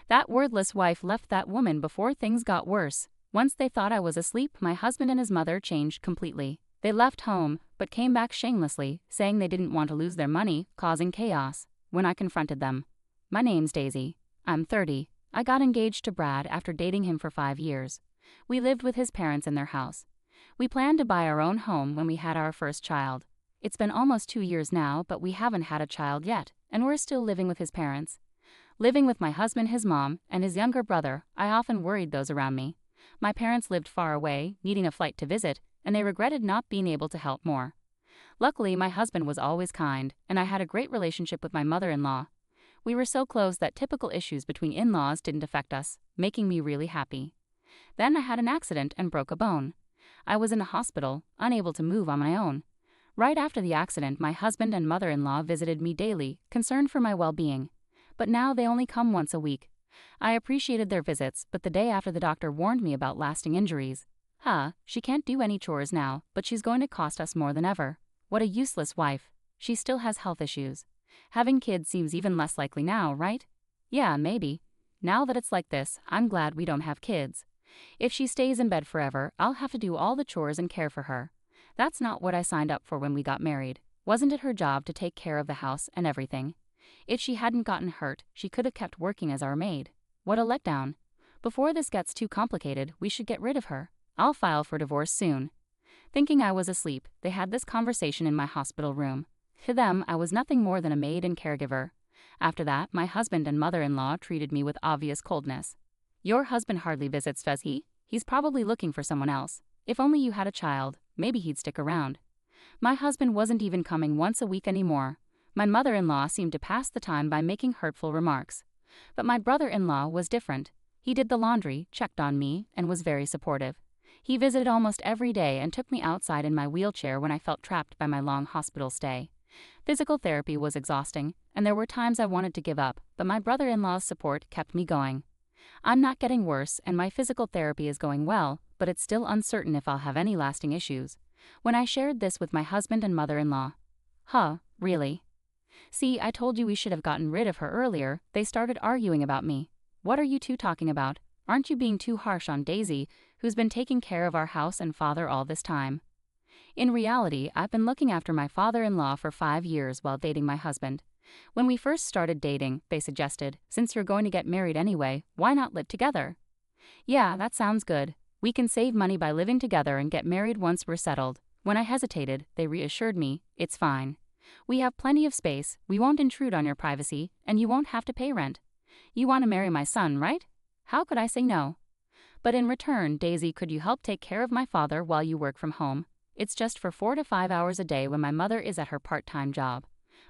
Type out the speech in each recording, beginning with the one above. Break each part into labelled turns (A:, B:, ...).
A: That wordless wife left that woman before things got worse. Once they thought I was asleep, my husband and his mother changed completely. They left home, but came back shamelessly, saying they didn't want to lose their money, causing chaos. When I confronted them, "My name's Daisy. I'm 30. I got engaged to Brad after dating him for 5 years. We lived with his parents in their house. We planned to buy our own home when we had our first child. It's been almost 2 years now, but we haven't had a child yet, and we're still living with his parents. Living with my husband, his mom, and his younger brother, I often worried those around me. My parents lived far away, needing a flight to visit, and they regretted not being able to help more. Luckily, my husband was always kind, and I had a great relationship with my mother-in-law. We were so close that typical issues between in-laws didn't affect us, making me really happy. Then I had an accident and broke a bone. I was in a hospital, unable to move on my own. Right after the accident, my husband and mother-in-law visited me daily, concerned for my well-being. But now they only come once a week. I appreciated their visits, but the day after the doctor warned me about lasting injuries. She can't do any chores now, but she's going to cost us more than ever. What a useless wife. She still has health issues. Having kids seems even less likely now, right? Yeah, maybe. Now that it's like this, I'm glad we don't have kids. If she stays in bed forever, I'll have to do all the chores and care for her. That's not what I signed up for when we got married. Wasn't it her job to take care of the house and everything? If she hadn't gotten hurt, she could have kept working as our maid. What a letdown. Before this gets too complicated, we should get rid of her. I'll file for divorce soon. Thinking I was asleep, they had this conversation in my hospital room. To them, I was nothing more than a maid and caregiver. After that, my husband and mother-in-law treated me with obvious coldness. Your husband hardly visits, does he? He's probably looking for someone else. If only you had a child, maybe he'd stick around. My husband wasn't even coming once a week anymore. My mother-in-law seemed to pass the time by making hurtful remarks. But my brother-in-law was different. He did the laundry, checked on me, and was very supportive. He visited almost every day and took me outside in my wheelchair when I felt trapped by my long hospital stay. Physical therapy was exhausting, and there were times I wanted to give up, but my brother-in-law's support kept me going. I'm not getting worse, and my physical therapy is going well, but it's still uncertain if I'll have any lasting issues. When I shared this with my husband and mother-in-law, really? See, I told you we should have gotten rid of her earlier. They started arguing about me. What are you two talking about? Aren't you being too harsh on Daisy, who's been taking care of our house and father all this time? In reality, I've been looking after my father-in-law for 5 years while dating my husband. When we first started dating, they suggested, since you're going to get married anyway, why not live together? Yeah, that sounds good. We can save money by living together and get married once we're settled. When I hesitated, they reassured me, it's fine. We have plenty of space, we won't intrude on your privacy, and you won't have to pay rent. You want to marry my son, right? How could I say no? But in return, Daisy, could you help take care of my father while you work from home? It's just for 4 to 5 hours a day when my mother is at her part-time job.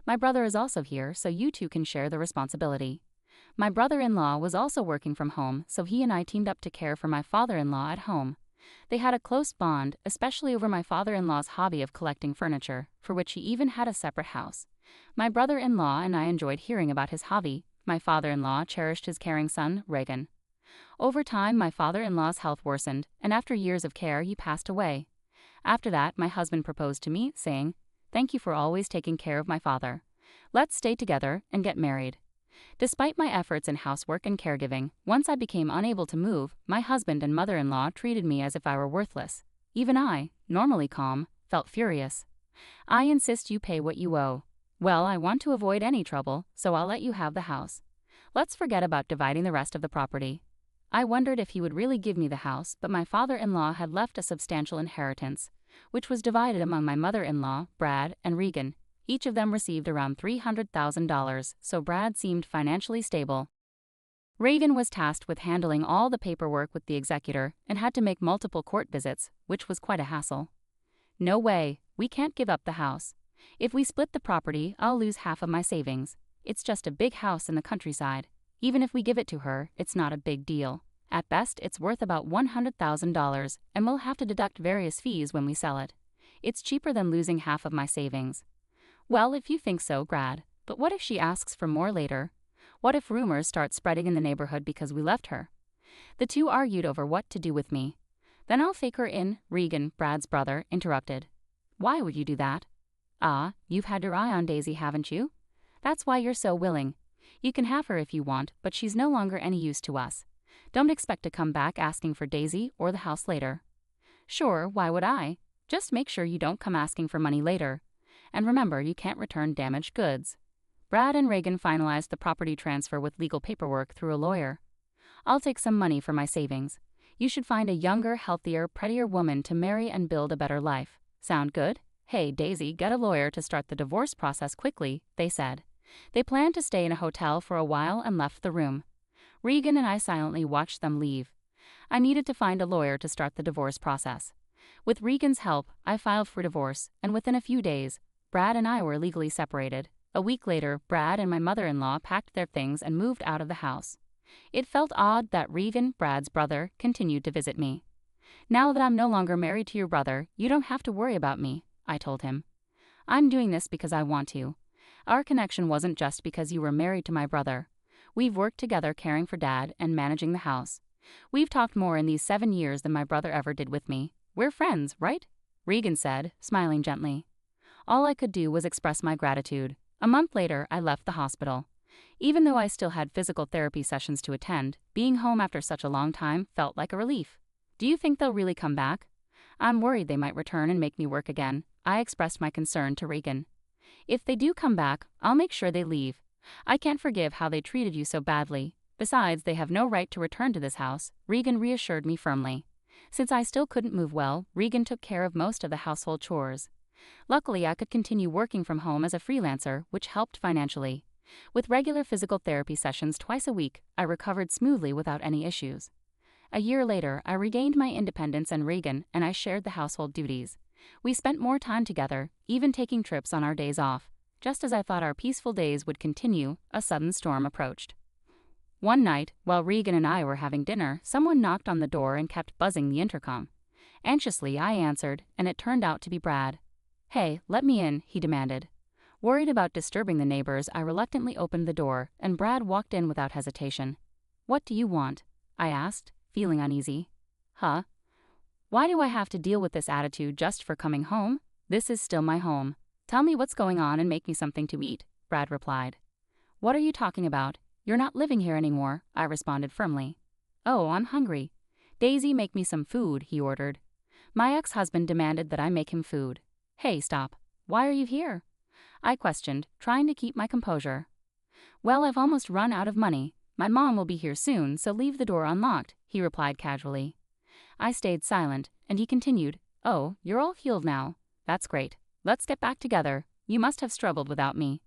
A: My brother is also here, so you two can share the responsibility. My brother-in-law was also working from home, so he and I teamed up to care for my father-in-law at home. They had a close bond, especially over my father-in-law's hobby of collecting furniture, for which he even had a separate house. My brother-in-law and I enjoyed hearing about his hobby. My father-in-law cherished his caring son, Reagan. Over time, my father-in-law's health worsened, and after years of care, he passed away. After that, my husband proposed to me, saying, "Thank you for always taking care of my father. Let's stay together and get married." Despite my efforts in housework and caregiving, once I became unable to move, my husband and mother-in-law treated me as if I were worthless. Even I, normally calm, felt furious. "I insist you pay what you owe." "Well, I want to avoid any trouble, so I'll let you have the house. Let's forget about dividing the rest of the property." I wondered if he would really give me the house, but my father-in-law had left a substantial inheritance, which was divided among my mother-in-law, Brad, and Regan. Each of them received around $300,000, so Brad seemed financially stable. Regan was tasked with handling all the paperwork with the executor and had to make multiple court visits, which was quite a hassle. "No way, we can't give up the house. If we split the property, I'll lose half of my savings. It's just a big house in the countryside. Even if we give it to her, it's not a big deal. At best, it's worth about $100,000, and we'll have to deduct various fees when we sell it. It's cheaper than losing half of my savings." "Well, if you think so, Brad, but what if she asks for more later? What if rumors start spreading in the neighborhood because we left her?" The two argued over what to do with me. "Then I'll fake her in," Regan, Brad's brother, interrupted. "Why would you do that?" "You've had your eye on Daisy, haven't you? That's why you're so willing. You can have her if you want, but she's no longer any use to us. Don't expect to come back asking for Daisy or the house later." "Sure, why would I? Just make sure you don't come asking for money later. And remember, you can't return damaged goods." Brad and Reagan finalized the property transfer with legal paperwork through a lawyer. "I'll take some money for my savings. You should find a younger, healthier, prettier woman to marry and build a better life. Sound good? Hey, Daisy, get a lawyer to start the divorce process quickly," they said. They planned to stay in a hotel for a while and left the room. Regan and I silently watched them leave. I needed to find a lawyer to start the divorce process. With Regan's help, I filed for divorce, and within a few days, Brad and I were legally separated. A week later, Brad and my mother-in-law packed their things and moved out of the house. It felt odd that Regan, Brad's brother, continued to visit me. "Now that I'm no longer married to your brother, you don't have to worry about me," I told him. "I'm doing this because I want to. Our connection wasn't just because you were married to my brother. We've worked together caring for Dad and managing the house. We've talked more in these 7 years than my brother ever did with me. We're friends, right?" Regan said, smiling gently. All I could do was express my gratitude. A month later, I left the hospital. Even though I still had physical therapy sessions to attend, being home after such a long time felt like a relief. "Do you think they'll really come back?" "I'm worried they might return and make me work again," I expressed my concern to Regan. "If they do come back, I'll make sure they leave. I can't forgive how they treated you so badly. Besides, they have no right to return to this house," Regan reassured me firmly. Since I still couldn't move well, Regan took care of most of the household chores. Luckily, I could continue working from home as a freelancer, which helped financially. With regular physical therapy sessions twice a week, I recovered smoothly without any issues. A year later, I regained my independence and Regan and I shared the household duties. We spent more time together, even taking trips on our days off. Just as I thought our peaceful days would continue, a sudden storm approached. One night, while Regan and I were having dinner, someone knocked on the door and kept buzzing the intercom. Anxiously, I answered, and it turned out to be Brad. "Hey, let me in," he demanded. Worried about disturbing the neighbors, I reluctantly opened the door, and Brad walked in without hesitation. "What do you want?" I asked, feeling uneasy. "Huh? Why do I have to deal with this attitude just for coming home? This is still my home. Tell me what's going on and make me something to eat," Brad replied. "What are you talking about? You're not living here anymore," I responded firmly. "Oh, I'm hungry. Daisy, make me some food," he ordered. My ex-husband demanded that I make him food. "Hey, stop. Why are you here?" I questioned, trying to keep my composure. "Well, I've almost run out of money. My mom will be here soon, so leave the door unlocked," he replied casually. I stayed silent, and he continued, "Oh, you're all healed now. That's great. Let's get back together. You must have struggled without me."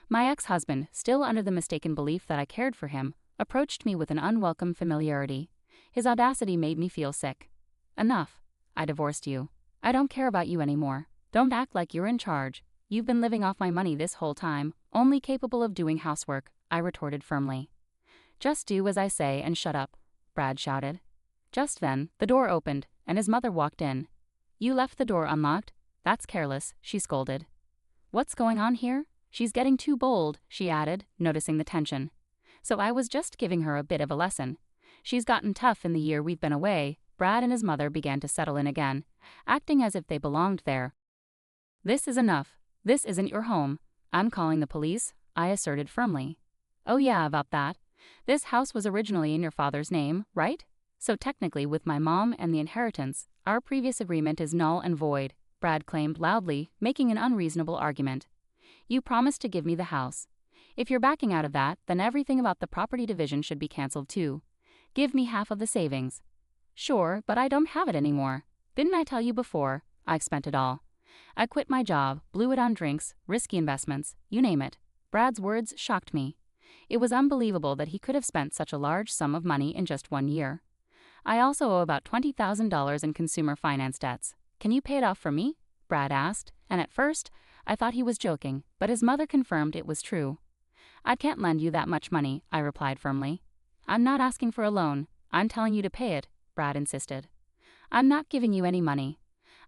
A: My ex-husband, still under the mistaken belief that I cared for him, approached me with an unwelcome familiarity. His audacity made me feel sick. "Enough. I divorced you. I don't care about you anymore. Don't act like you're in charge. You've been living off my money this whole time, only capable of doing housework," I retorted firmly. "Just do as I say and shut up," Brad shouted. Just then, the door opened, and his mother walked in. "You left the door unlocked? That's careless," she scolded. "What's going on here? She's getting too bold," she added, noticing the tension. So I was just giving her a bit of a lesson. "She's gotten tough in the year we've been away." Brad and his mother began to settle in again, acting as if they belonged there. "This is enough. This isn't your home. I'm calling the police," I asserted firmly. "Oh yeah, about that. This house was originally in your father's name, right? So technically, with my mom and the inheritance, our previous agreement is null and void," Brad claimed loudly, making an unreasonable argument. "You promised to give me the house. If you're backing out of that, then everything about the property division should be canceled too. Give me half of the savings." "Sure, but I don't have it anymore. Didn't I tell you before?" I've spent it all. I quit my job, blew it on drinks, risky investments, you name it. Brad's words shocked me. It was unbelievable that he could have spent such a large sum of money in just 1 year. "I also owe about $20,000 in consumer finance debts. Can you pay it off for me?" Brad asked, and at first, I thought he was joking, but his mother confirmed it was true. "I can't lend you that much money," I replied firmly. "I'm not asking for a loan. I'm telling you to pay it," Brad insisted. "I'm not giving you any money.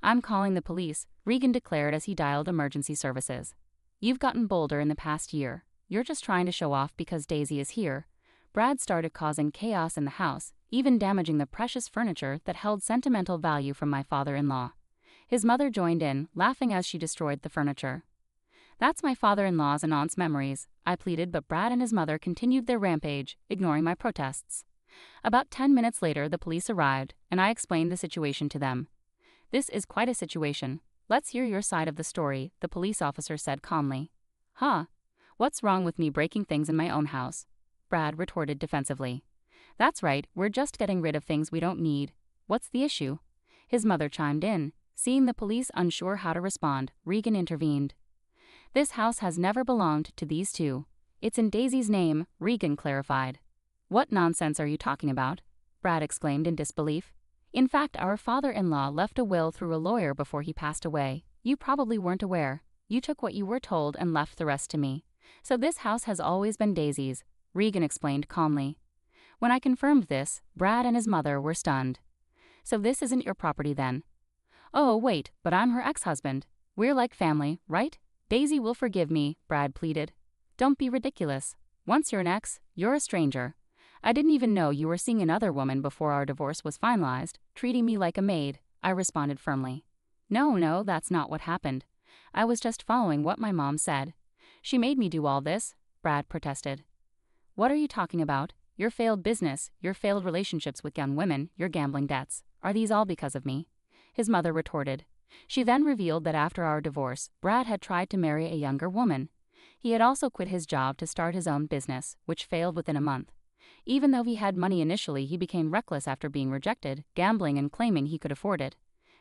A: I'm calling the police," Regan declared as he dialed emergency services. "You've gotten bolder in the past year. You're just trying to show off because Daisy is here." Brad started causing chaos in the house, even damaging the precious furniture that held sentimental value from my father-in-law. His mother joined in, laughing as she destroyed the furniture. That's my father-in-law's and aunt's memories, I pleaded, but Brad and his mother continued their rampage, ignoring my protests. About 10 minutes later, the police arrived, and I explained the situation to them. This is quite a situation. Let's hear your side of the story, the police officer said calmly. Huh? What's wrong with me breaking things in my own house? Brad retorted defensively. That's right, we're just getting rid of things we don't need. What's the issue? His mother chimed in. Seeing the police unsure how to respond, Regan intervened. This house has never belonged to these two. It's in Daisy's name, Regan clarified. What nonsense are you talking about? Brad exclaimed in disbelief. In fact, our father-in-law left a will through a lawyer before he passed away. You probably weren't aware. You took what you were told and left the rest to me. So this house has always been Daisy's, Regan explained calmly. When I confirmed this, Brad and his mother were stunned. So this isn't your property then? Oh, wait, but I'm her ex-husband. We're like family, right? Daisy will forgive me, Brad pleaded. Don't be ridiculous. Once you're an ex, you're a stranger. I didn't even know you were seeing another woman before our divorce was finalized, treating me like a maid, I responded firmly. No, that's not what happened. I was just following what my mom said. She made me do all this, Brad protested. What are you talking about? Your failed business, your failed relationships with young women, your gambling debts. Are these all because of me? His mother retorted. She then revealed that after our divorce, Brad had tried to marry a younger woman. He had also quit his job to start his own business, which failed within a month. Even though he had money initially, he became reckless after being rejected, gambling and claiming he could afford it.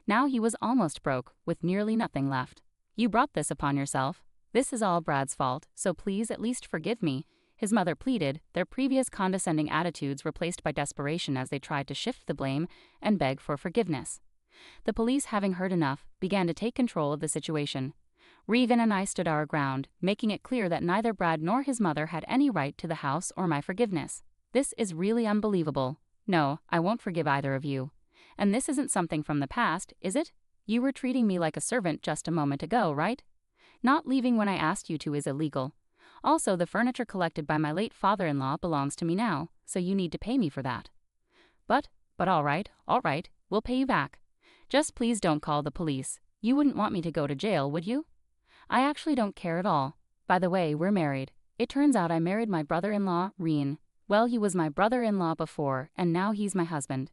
A: Now he was almost broke, with nearly nothing left. You brought this upon yourself. This is all Brad's fault, so please at least forgive me, his mother pleaded, their previous condescending attitudes replaced by desperation as they tried to shift the blame and beg for forgiveness. The police, having heard enough, began to take control of the situation. Regan and I stood our ground, making it clear that neither Brad nor his mother had any right to the house or my forgiveness. This is really unbelievable. No, I won't forgive either of you. And this isn't something from the past, is it? You were treating me like a servant just a moment ago, right? Not leaving when I asked you to is illegal. Also, the furniture collected by my late father-in-law belongs to me now, so you need to pay me for that. But all right, we'll pay you back. Just please don't call the police. You wouldn't want me to go to jail, would you? I actually don't care at all. By the way, we're married. It turns out I married my brother-in-law, Reen. Well, he was my brother-in-law before, and now he's my husband.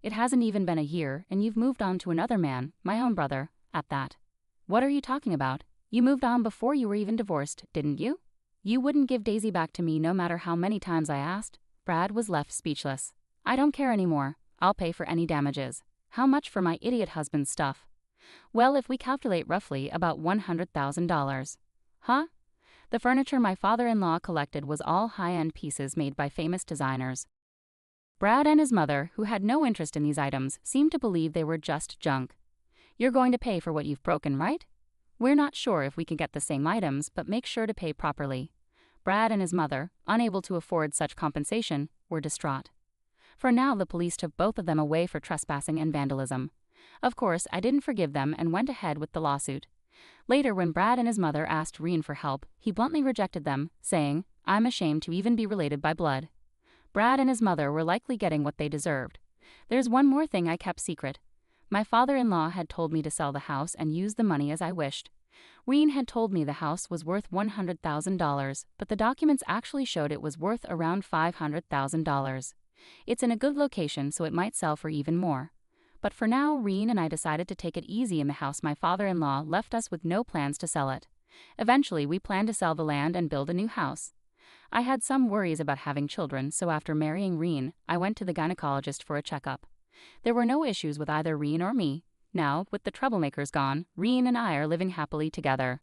A: It hasn't even been a year, and you've moved on to another man, my own brother, at that. What are you talking about? You moved on before you were even divorced, didn't you? You wouldn't give Daisy back to me no matter how many times I asked? Brad was left speechless. I don't care anymore. I'll pay for any damages. How much for my idiot husband's stuff? Well, if we calculate roughly, about $100,000. Huh? The furniture my father-in-law collected was all high-end pieces made by famous designers. Brad and his mother, who had no interest in these items, seemed to believe they were just junk. You're going to pay for what you've broken, right? We're not sure if we can get the same items, but make sure to pay properly. Brad and his mother, unable to afford such compensation, were distraught. For now, the police took both of them away for trespassing and vandalism. Of course, I didn't forgive them and went ahead with the lawsuit. Later, when Brad and his mother asked Reen for help, he bluntly rejected them, saying, I'm ashamed to even be related by blood. Brad and his mother were likely getting what they deserved. There's one more thing I kept secret. My father-in-law had told me to sell the house and use the money as I wished. Reen had told me the house was worth $100,000, but the documents actually showed it was worth around $500,000. It's in a good location, so it might sell for even more. But for now, Reen and I decided to take it easy in the house my father-in-law left us with no plans to sell it. Eventually, we planned to sell the land and build a new house. I had some worries about having children, so after marrying Reen, I went to the gynecologist for a checkup. There were no issues with either Reen or me. Now, with the troublemakers gone, Reen and I are living happily together.